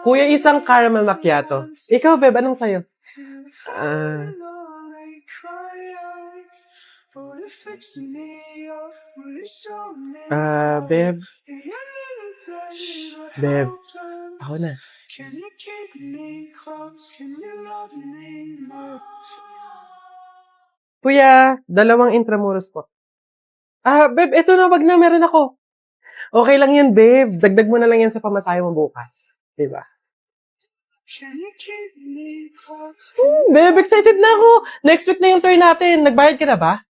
Kuya, isang caramel macchiato. Ikaw, Beb, anong sayo? Beb. Beb. Ako na. Kuya, 2 Intramuros po. Beb, eto na, wag na, meron ako. Okay lang yan, Beb. Dagdag mo na lang yan sa pamasahe mo bukas. Diba? Beb, excited na ako. Next week na yung tour natin. Nagbayad ka na ba?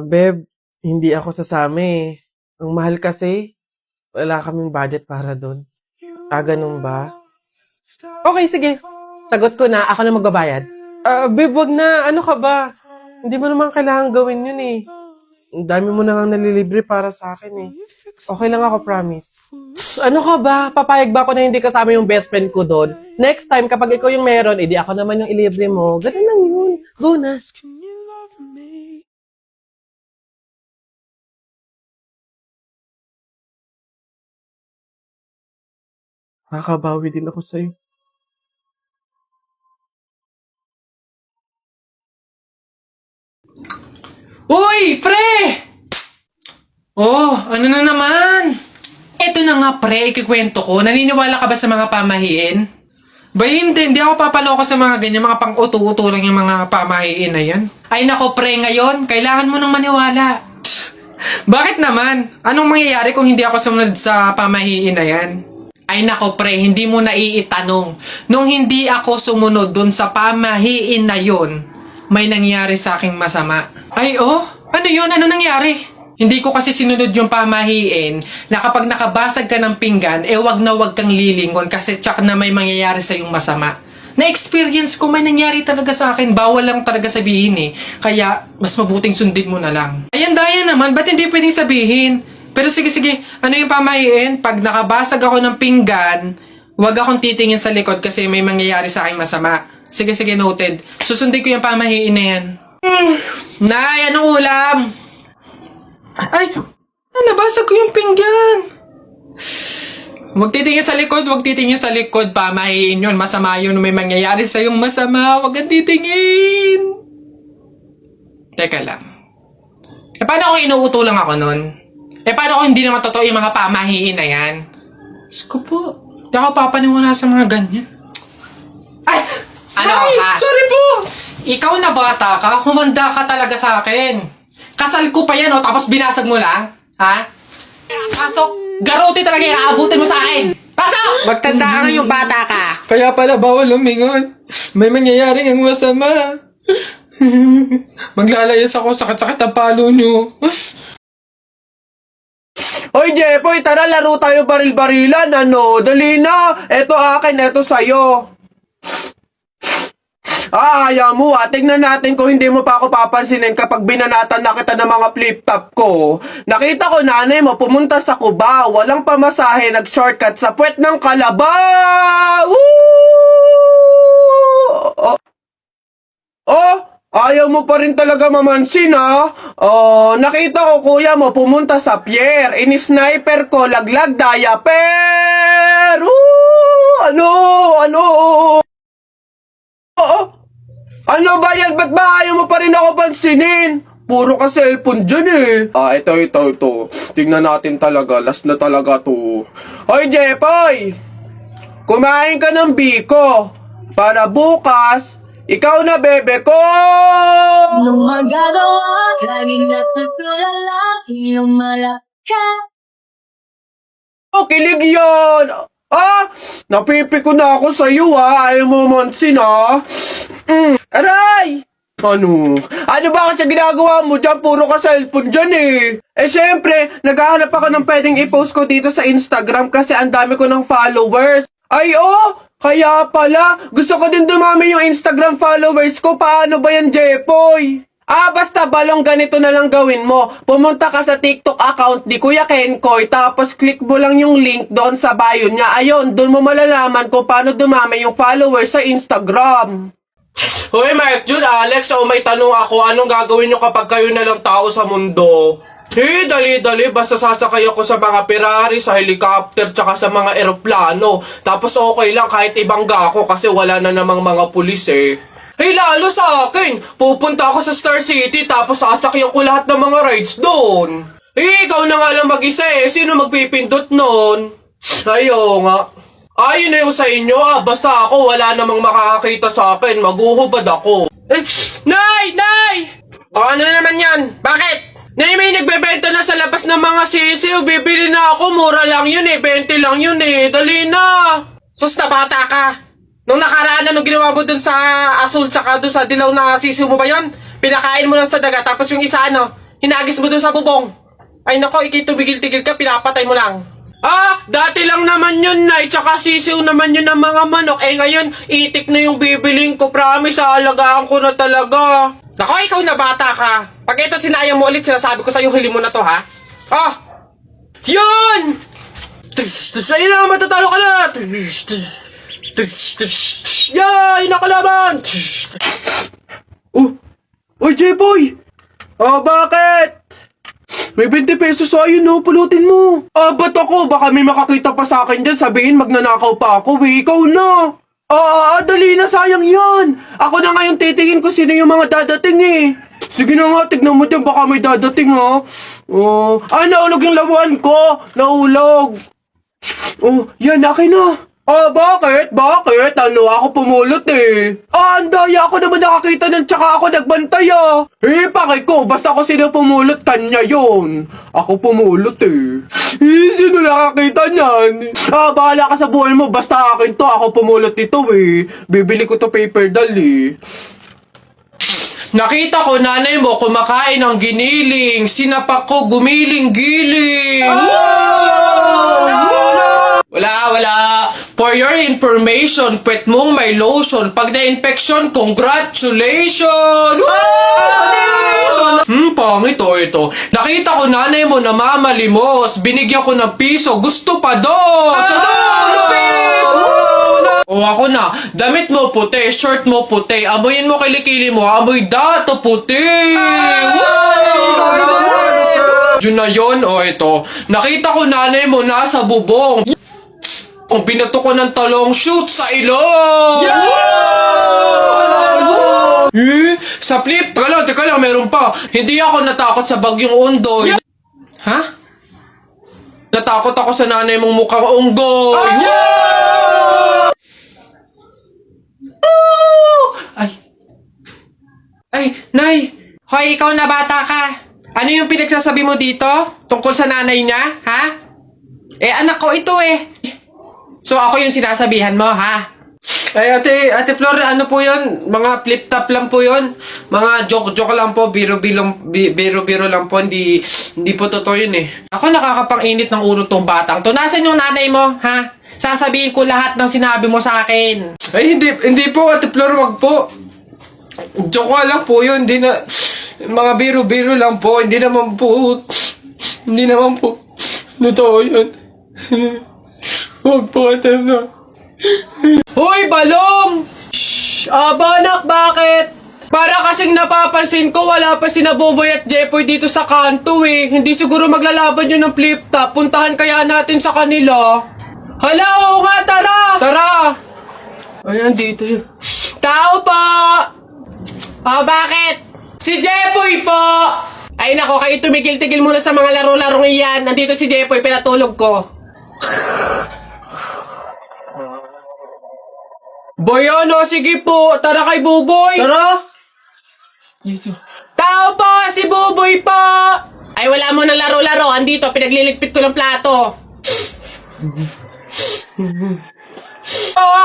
Beb, hindi ako sasama eh. Ang mahal kasi. Wala kaming budget para doon. Ganun ba? Okay, sige. Sagot ko na. Ako na magbabayad. Beb, wag na. Ano ka ba? Hindi mo naman kailangan gawin yun eh. Ang dami mo na nga nalilibre para sa akin eh. Okay lang ako, promise. Ano ka ba? Papayag ba ako na hindi kasama yung best friend ko doon? Next time, kapag ikaw yung meron, edi ako naman yung ilibre mo. Ganun lang yun. Go na. Makakabawi din ako sa'yo. Uy, pre! Oh, ano na naman? Eto na nga, pre, ikikwento ko. Naniniwala ka ba sa mga pamahiin? Ba hindi ako papaloko sa mga ganyan, mga pang-uto-uto lang yung mga pamahiin na yan. Ay nako, pre, ngayon, kailangan mo nang maniwala. Bakit naman? Anong mangyayari kung hindi ako sumunod sa pamahiin na yan? Ay nako, pre, hindi mo na iitanong. Nung hindi ako sumunod dun sa pamahiin na yon, may nangyari sa aking masama. Ay, ano yun? Ano nangyari? Hindi ko kasi sinunod yung pamahiin na kapag nakabasag ka ng pinggan, wag na wag kang lilingon kasi tsak na may mangyayari sa yung masama. Na-experience ko, may nangyari talaga sa akin. Bawal lang talaga sabihin eh. Kaya, mas mabuting sundin mo na lang. Ayan, daya naman. Ba't hindi pwedeng sabihin? Pero sige, ano yung pamahiin? Pag nakabasag ako ng pinggan, wag akong titingin sa likod kasi may mangyayari sa aking masama. Sige, noted. Susundin ko yung pamahiin na yan. Nay, anong ulam? Ay, nabasag ko yung pinggan. Huwag titingin sa likod, pamahiin yun. Masama yun, may mangyayari sa yung masama. Huwag kang titingin. Teka lang. Paano kung inuuto lang ako nun? Paano kung hindi naman totoo yung mga pamahiin na yan? Diyos ko po, di ako papaniwala sa mga ganyan. Ay! Sorry po! Ikaw na bata ka, humanda ka talaga sa akin. Kasal ko pa yan, tapos binasag mo lang? Ha? Pasok! Garote talaga yung aabutin mo sa akin! Pasok! Magtanda ka ngayong bata ka. Kaya pala bawal lumingon. May mangyayaring ang masama. Maglalayas ako, sakit-sakit ang palo nyo. Hoy, Jepoy, tara, laro tayo baril-barilan, ano? Dali na! Eto akin, eto sa'yo. Ayaw mo, tignan natin kung hindi mo pa ako papansinin kapag binanatan na kita ng mga flip-top ko. Nakita ko nanay mo pumunta sa Cubao, walang pamasahe, nag-shortcut sa puwet ng Kalabaw! Ayaw mo pa rin talaga mamansin, ha? Nakita ko kuya mo pumunta sa pier, ini-sniper ko, laglag diaper! Ano ba yan? Ba't ba ayaw mo pa rin ako pansinin? Puro ka cellphone dyan eh. Ito. Tingnan natin talaga. Last na talaga to. Hoy, Jepoy! Kumain ka ng biko. Para bukas, ikaw na bebe ko! Nung magagawa, laging natutulala, iyong malaka. Kilig yan! Napipiko na ako sa'yo ha. Ayaw mo mansin ha. Aray! Ano ba kasi ginagawa mo dyan? Puro ka cellphone dyan eh. Siyempre, naghahanap ako ng pwedeng i-post ko dito sa Instagram kasi ang dami ko ng followers. Kaya pala. Gusto ko din dumami yung Instagram followers ko. Paano ba yan, Jepoy? Basta balong ganito na lang gawin mo. Pumunta ka sa TikTok account ni Kuya Kenkoy, tapos click mo lang yung link doon sa bio niya. Ayun, doon mo malalaman kung paano dumami yung followers sa Instagram. Hoy, Mark Jun, Alex, may tanong ako. Anong gagawin nyo kapag kayo na lang tao sa mundo? Dali-dali, basta sasakay ako sa mga Ferrari, sa helicopter, tsaka sa mga eroplano. Tapos okay lang kahit ibangga ako kasi wala na namang mga pulis eh. Lalo sa akin, pupunta ako sa Star City tapos sasakyan ko lahat ng mga rides doon. Ikaw na nga lang mag-isa eh, sino magpipindot nun? Ayo nga. Ayun na yung sa inyo basta ako wala namang makakakita sa akin, maguhubad ako. Nay! Nay! Ano na naman yan? Bakit? Nay, may nagbebenta na sa labas ng mga sisiw. Bibili na ako. Mura lang yun eh. 20 lang yun eh. Dali na. Sus, na bata ka. Nung nakaraan, anong ginawa mo dun sa asul tsaka dun sa dilaw na sisiw mo ba yun? Pinakain mo lang sa daga. Tapos yung isa hinagis mo dun sa bubong. Ay nako, ikay tumigil-tigil ka. Pinapatay mo lang. Dati lang naman yun, Nay. Tsaka sisiw naman yun ng mga manok. Ngayon, itik na yung bibiling ko. Promise, aalagaan ko na talaga. Nako, ikaw na bata ka. Pag ito sinayang mo ulit, sinasabi ko sa'yo, huli mo na to, ha? Yun! Sa'yo na, matatalo ka na! Yay! Nakalaban! Uy, J-Boy! Bakit? May 20 pesos sa'yo, no? Pulutin mo. Ba't ako? Baka may makakita pa sa akin dyan. Sabihin, magnanakaw pa ako, eh. Ikaw na. Dali na, sayang yan. Ako na ngayon titingin ko sino yung mga dadating, eh. Sige na nga, tignan mo dyan, baka may dadating, ha? Naulog yung lawan ko. Naulog. Yan, akin na. Bakit? Bakit? Ako pumulot eh. Ang daya ako naman nakakita ng tsaka ako nagbantay pakay ko, basta ako sino pumulot, kanya yon. Ako pumulot eh. Sino nakakita niyan? Bahala ka sa buhay mo, basta akin to, ako pumulot nito eh. Bibili ko to paper doll eh. Nakita ko nanay mo kumakain ng giniling, sinapak ko gumiling-giling. Wala. For your information, pwet mong may lotion. Pag na-infection, congratulations! Pangit ito. Nakita ko nanay mo namamalimos. Binigyan ko ng piso. Gusto pa doon! Ako na. Damit mo puti, shirt mo puti. Amoyin mo kilikili mo. Amoy dato puti! Yun na yun, ito. Nakita ko nanay mo nasa bubong. Kung binato ko ng talong, shoot sa ilong! Sa flip, teka lang, meron pa. Hindi ako natakot sa bagyong Ondoy. Ha? Natakot ako sa nanay mong mukhang unggoy. Ay, Nay! Hoy, ikaw na bata ka. Ano yung pinagsasabi mo dito? Tungkol sa nanay niya, ha? Anak ko ito eh. So, ako yung sinasabihan mo, ha? Ay, Ate Flor, ano po yun? Mga flip-top lang po yun. Mga joke-joke lang po. Biro-biro lang po. Hindi po totoo yun eh. Ako nakakapang-init ng ulo tong batang to. Nasaan yung nanay mo, ha? Sasabihin ko lahat ng sinabi mo sa akin. Ay, hindi po, Ate Flor, wag po. Joke lang po yun. Hindi na... Mga biro-biro lang po. Hindi naman po... Totoo yun. Huwag po, Ate Flor. Hoy, Balong! Shhh! Anak, bakit? Para kasing napapansin ko, wala pa si Naboboy at Jepoy dito sa kanto eh. Hindi siguro maglalaban yun ng flip-top. Puntahan kaya natin sa kanila. Hala, oo nga, tara! Tara! Ayan, dito yun. Tao po! Bakit? Si Jepoy po! Ay nako, kayo tumigil-tigil muna sa mga laro-larong iyan. Nandito si Jepoy, pinatulog ko. Boyano, sige po. Tara kay Buboy. Tara. Dito. Tao po, si Buboy po. Ay, wala mo na laro-laro. Andito, pinagliligpit ko ng plato.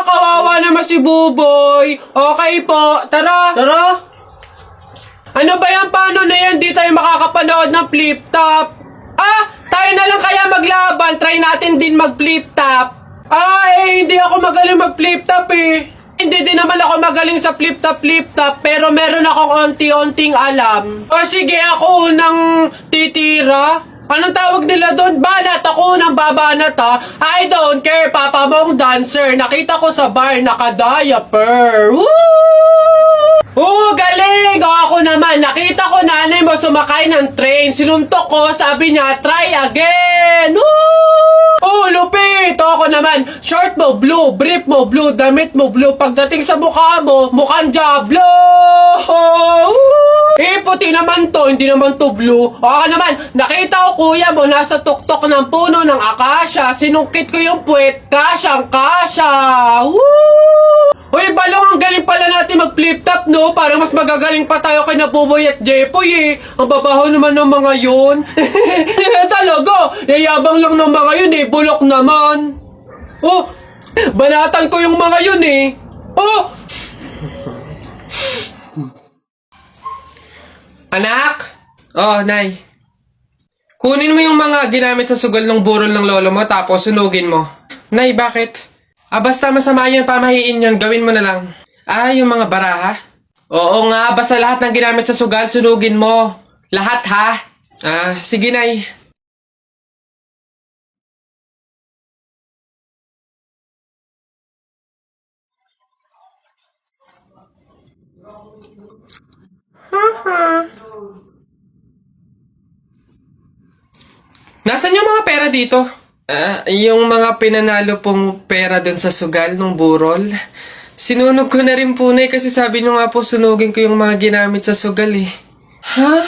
Kawawa naman si Buboy. Okay po. Tara. Tara. Ano ba yan? Paano na yan? Di tayo makakapanood ng flip-top. Tayo na lang kaya maglaban. Try natin din mag-flip-top. Hindi ako magaling mag-flip-top eh. Hindi din naman ako magaling sa flip-top, pero meron akong onti-onting alam. Sige, ako unang titira. Anong tawag nila doon? Banat, ako unang babanat ha. I don't care, papa mong dancer. Nakita ko sa bar, naka-diaper. Woo! Oo, galing! O, ako naman, nakita ko nanay mo sumakay ng train. Sinuntok ko, sabi niya, try again! Woo! Oh, lupit! O, ako naman, short mo blue, brief mo blue, damit mo blue. Pagdating sa mukha mo, mukhang Diablo! Eh, puti naman to, hindi naman to blue. O, ako naman, nakita ko kuya mo nasa tuktok ng puno ng akasya. Sinungkit ko yung puwet, kasyang-kasya! Woo! Uy, Balong, ang galing pala natin mag-flip top, no? Parang mas magagaling pa tayo kay Nabuboy at Jepoy, eh. Ang babaho naman ng mga yun. Talaga, yayabang lang ng mga yun, eh. Bulok naman. Oh, banatan ko yung mga yun, eh. Oh! Anak? Oh, Nay. Kunin mo yung mga ginamit sa sugal ng burol ng lolo mo tapos sunugin mo. Nay, bakit? Basta masama yung pamahiin yun, gawin mo na lang. Yung mga baraha? Oo nga, basta lahat ng ginamit sa sugal, sunugin mo. Lahat, ha? Sige, Nay. Nasaan yung mga pera dito? Yung mga pinanalo pong pera dun sa sugal ng burol. Sinunog ko na rin po na kasi sabi nyo nga po sunugin ko yung mga ginamit sa sugal eh. Ha?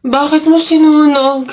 Bakit mo sinunog?